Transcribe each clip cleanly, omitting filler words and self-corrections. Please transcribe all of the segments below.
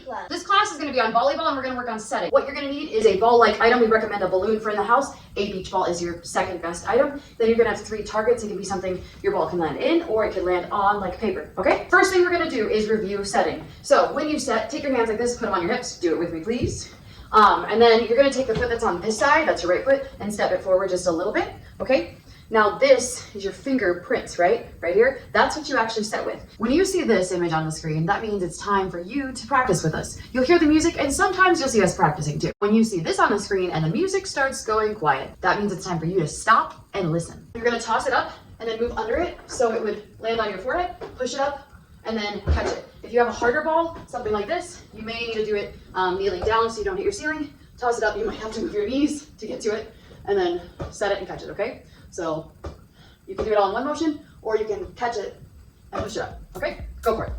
class. This class is going to be on volleyball and we're going to work on setting. What you're going to need is a ball-like item. We recommend a balloon for in the house. A beach ball is your second best item. Then you're going to have 3 targets. It can be something your ball can land in or it can land on like paper, okay? First thing we're going to do is review setting. So when you set, take your hands like this, put them on your hips. Do it with me, please. And then you're going to take the foot that's on this side, that's your right foot, and step it forward just a little bit, okay? Now this is your fingerprints, right? Right here. That's what you actually set with. When you see this image on the screen, that means it's time for you to practice with us. You'll hear the music and sometimes you'll see us practicing too. When you see this on the screen and the music starts going quiet, that means it's time for you to stop and listen. You're gonna toss it up and then move under it so it would land on your forehead, push it up, and then catch it. If you have a harder ball, something like this, you may need to do it kneeling down so you don't hit your ceiling. Toss it up, you might have to move your knees to get to it, and then set it and catch it, okay? So you can do it all in one motion, or you can catch it and push it up, okay? Go for it.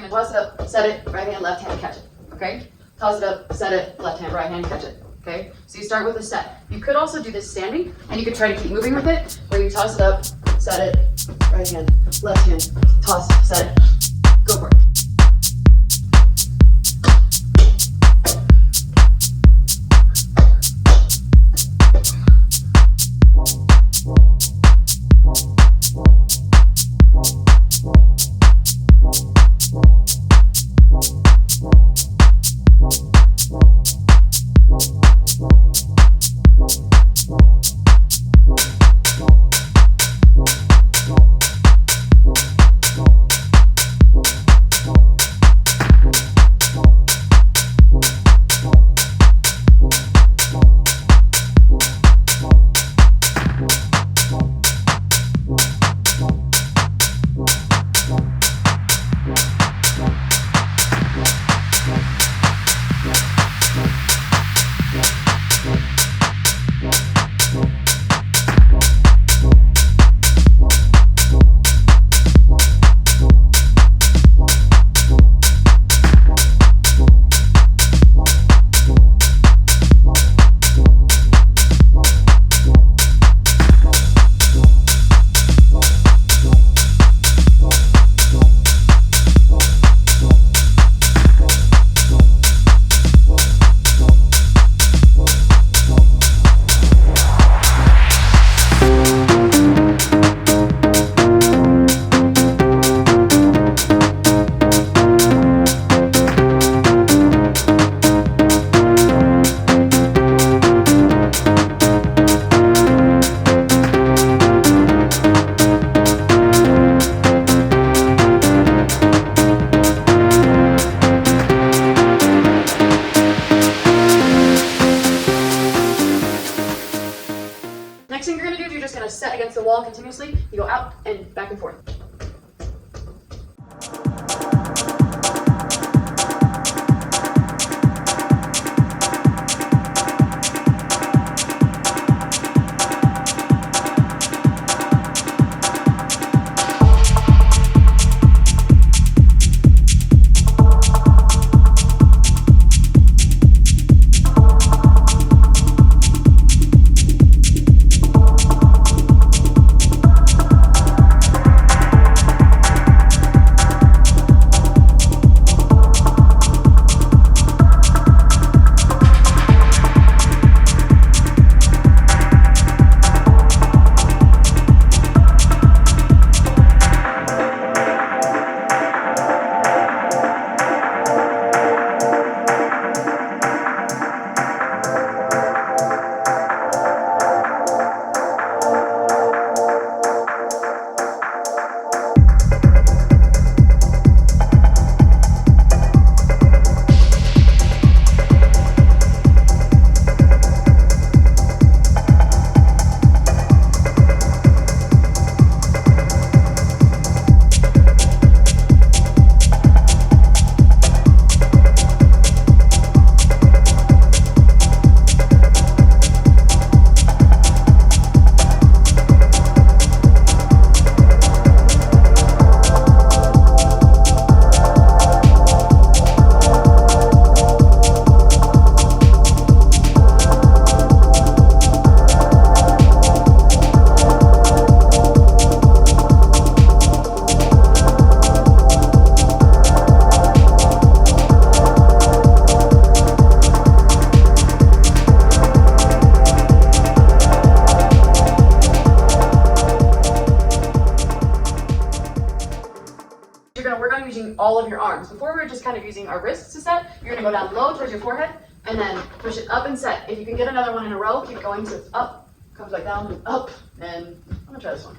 Toss it up, set it, right hand, left hand, catch it, okay? Toss it up, set it, left hand, right hand, catch it, okay? So you start with a set. You could also do this standing, and you could try to keep moving with it, where you toss it up, set it, right hand, left hand, toss, set it. Go for it. wall continuously. You go out and back and forth. You're going to work on using all of your arms. Before we were just kind of using our wrists to set. You're going to go down low towards your forehead and then push it up and set. If you can get another one in a row, keep going. So it's up, comes back down, up, and I'm going to try this one.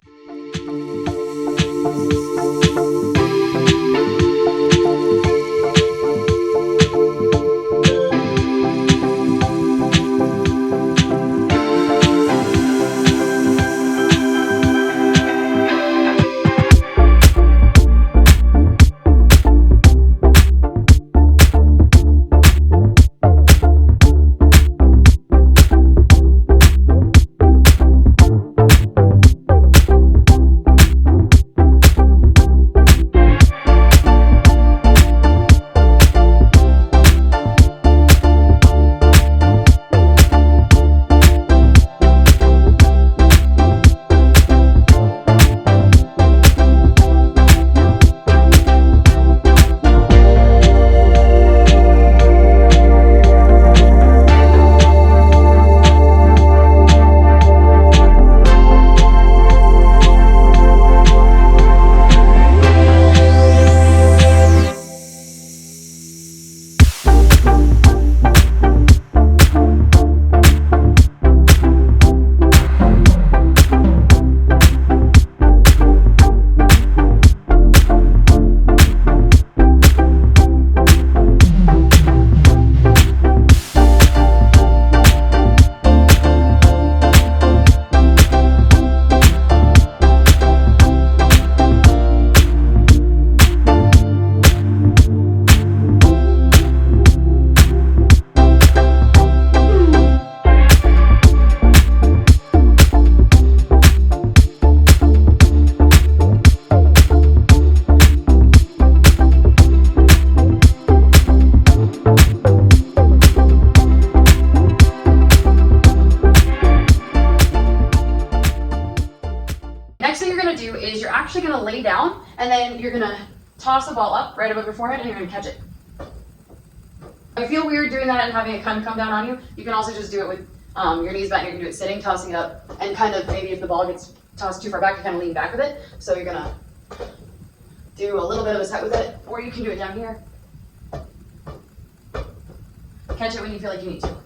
Actually going to lay down and then you're going to toss the ball up right above your forehead and you're going to catch it. If you feel weird doing that and having it kind of come down on you, you can also just do it with your knees bent. You can do it sitting, tossing it up, and kind of maybe if the ball gets tossed too far back, you kind of lean back with it. So you're going to do a little bit of a set with it, or you can do it down here. Catch it when you feel like you need to.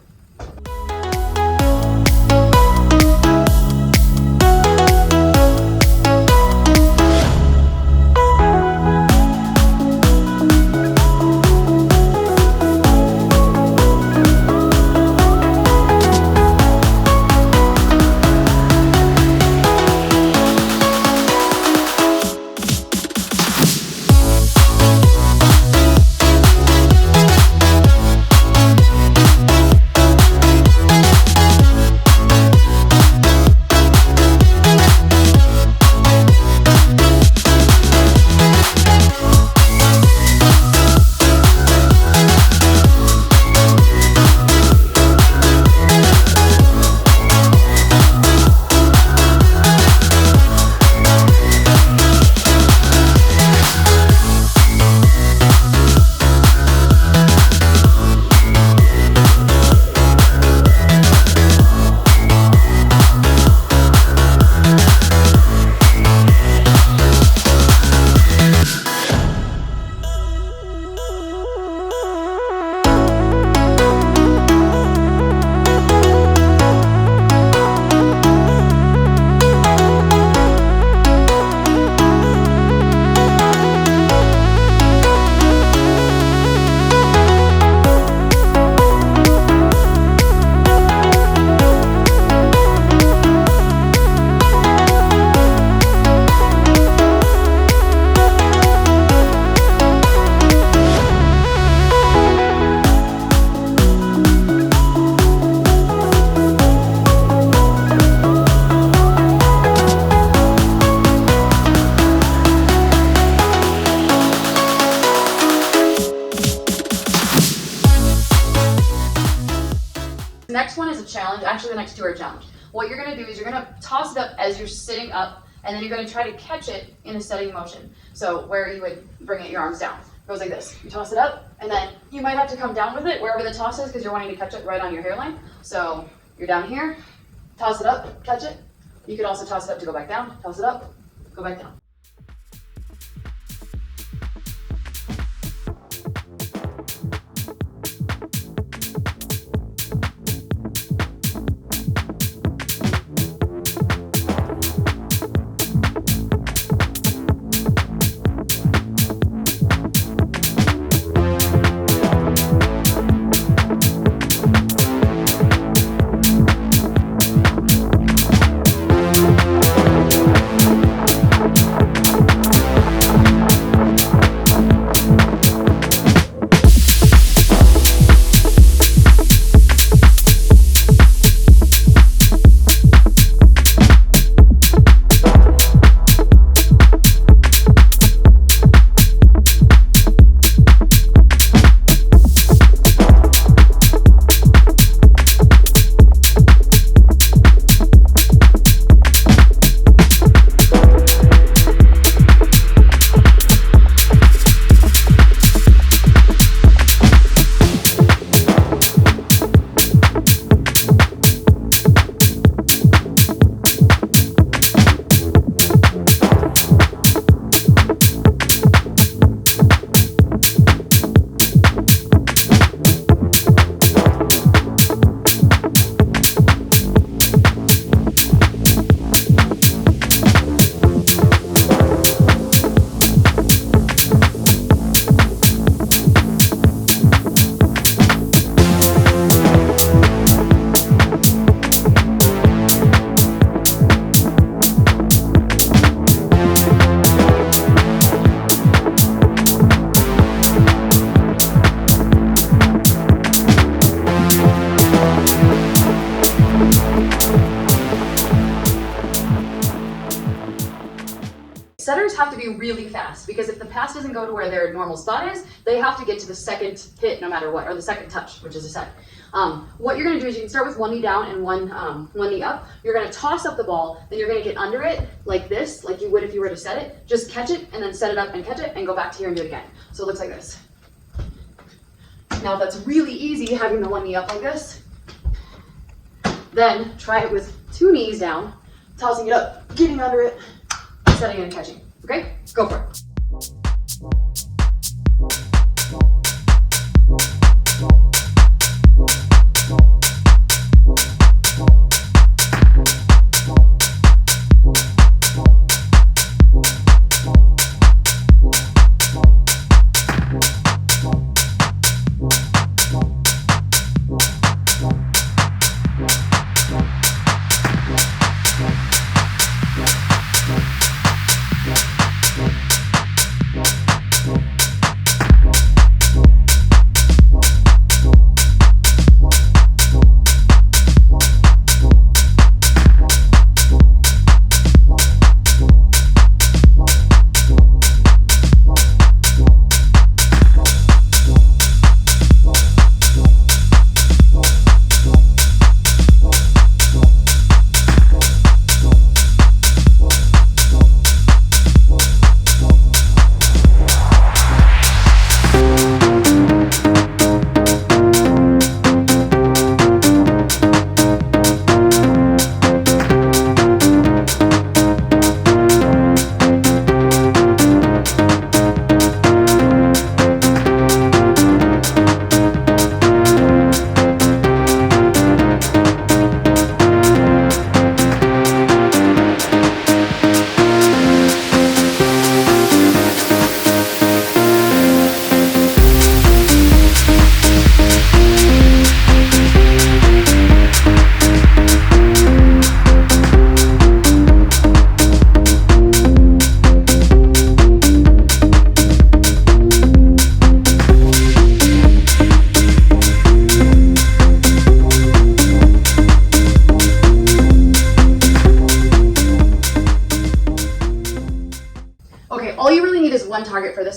next one is a challenge. Actually, the next two are a challenge. What you're gonna do is you're gonna toss it up as you're sitting up, and then you're gonna try to catch it in a setting motion. So where you would bring it, your arms down. It goes like this. You toss it up, and then you might have to come down with it wherever the toss is because you're wanting to catch it right on your hairline. So you're down here, toss it up, catch it. You could also toss it up to go back down, toss it up, go back down. Setters have to be really fast because if the pass doesn't go to where their normal spot is, they have to get to the second hit no matter what, or the second touch, which is a set. What you're going to do is you can start with one knee down and one knee up. You're going to toss up the ball, then you're going to get under it like this, like you would if you were to set it. Just catch it and then set it up and catch it and go back to here and do it again. So it looks like this. Now if that's really easy, having the one knee up like this, then try it with two knees down, tossing it up, getting under it, setting and catching. Okay? Go for it.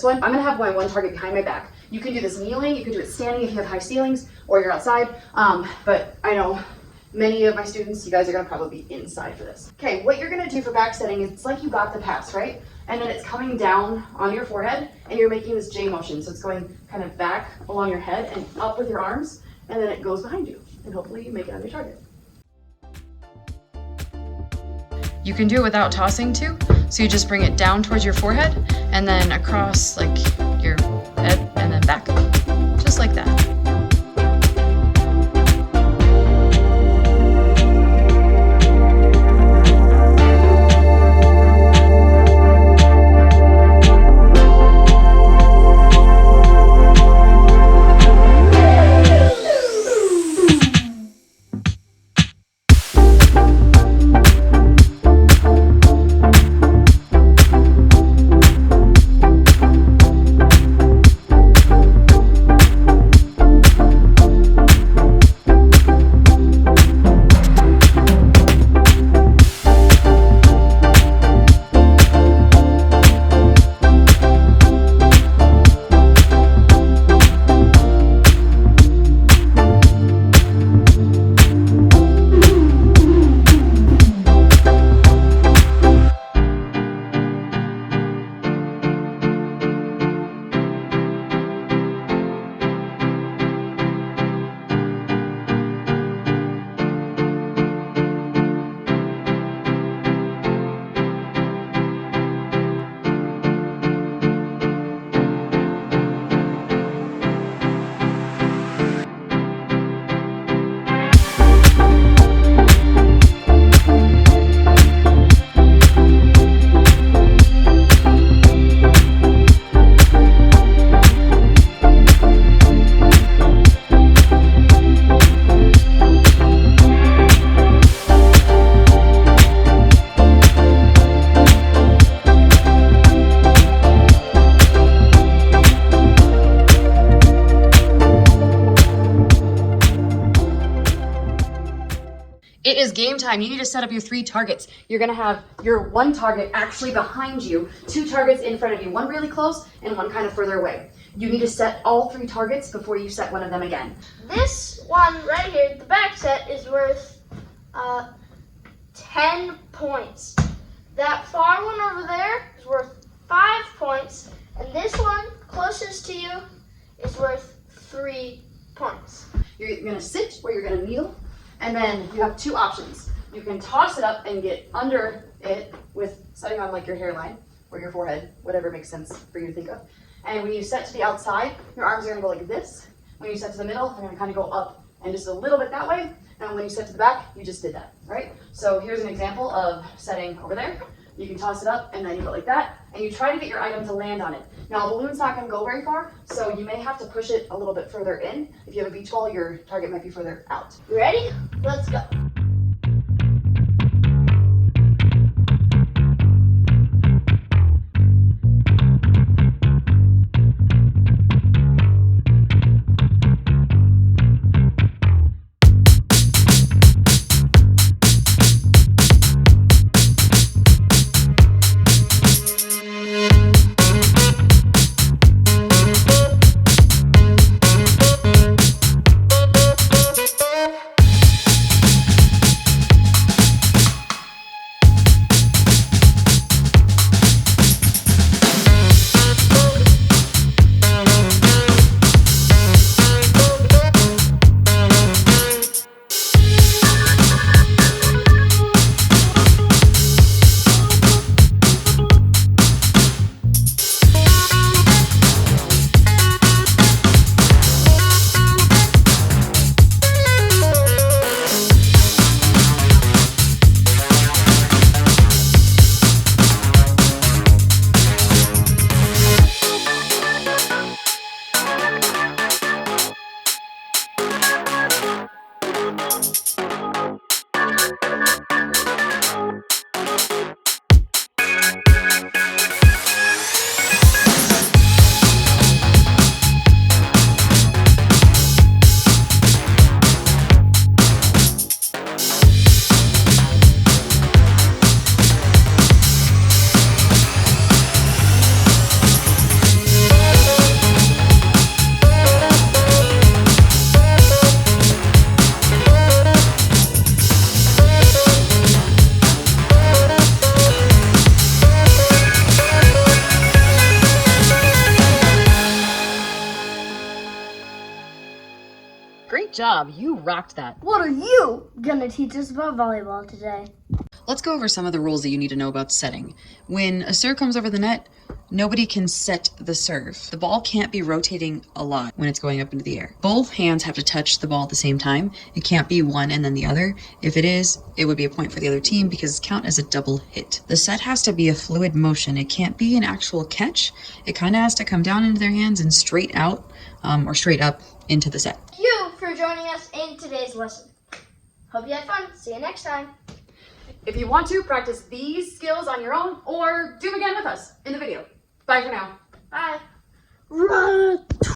one, I'm gonna have my one target behind my back. You can do this kneeling, you can do it standing if you have high ceilings or you're outside, but I know many of my students, you guys are gonna probably be inside for this. Okay, what you're gonna do for back setting is it's like you got the pass, right? And then it's coming down on your forehead and you're making this J motion. So it's going kind of back along your head and up with your arms, and then it goes behind you. And hopefully you make it on your target. You can do it without tossing too. So you just bring it down towards your forehead and then across like your head and then back, just like that. It is game time. You need to set up your 3 targets. You're gonna have your 1 target actually behind you, 2 targets in front of you, 1 really close and 1 kind of further away. You need to set all 3 targets before you set one of them again. This one right here, the back set, is worth 10 points. That far one over there is worth 5 points, and this one closest to you is worth 3 points. You're gonna sit or you're gonna kneel, and then you have 2 options. You can toss it up and get under it with setting on like your hairline or your forehead, whatever makes sense for you to think of. And when you set to the outside, your arms are gonna go like this. When you set to the middle, they're gonna kind of go up and just a little bit that way. And when you set to the back, you just did that, right? So here's an example of setting over there. You can toss it up and then you go like that, and you try to get your item to land on it. Now a balloon's not gonna go very far, so you may have to push it a little bit further in. If you have a beach ball, your target might be further out. You ready? Let's go. Great job. You rocked that. What are you gonna teach us about volleyball today? Let's go over some of the rules that you need to know about setting. When a serve comes over the net, nobody can set the serve. The ball can't be rotating a lot when it's going up into the air. Both hands have to touch the ball at the same time. It can't be one and then the other. If it is, it would be a point for the other team because it's count as a double hit. The set has to be a fluid motion. It can't be an actual catch. It kind of has to come down into their hands and straight out or straight up into the set. Thank you for joining us in today's lesson. Hope you had fun. See you next time. If you want to, practice these skills on your own or do them again with us in the video. Bye for now. Bye. Run!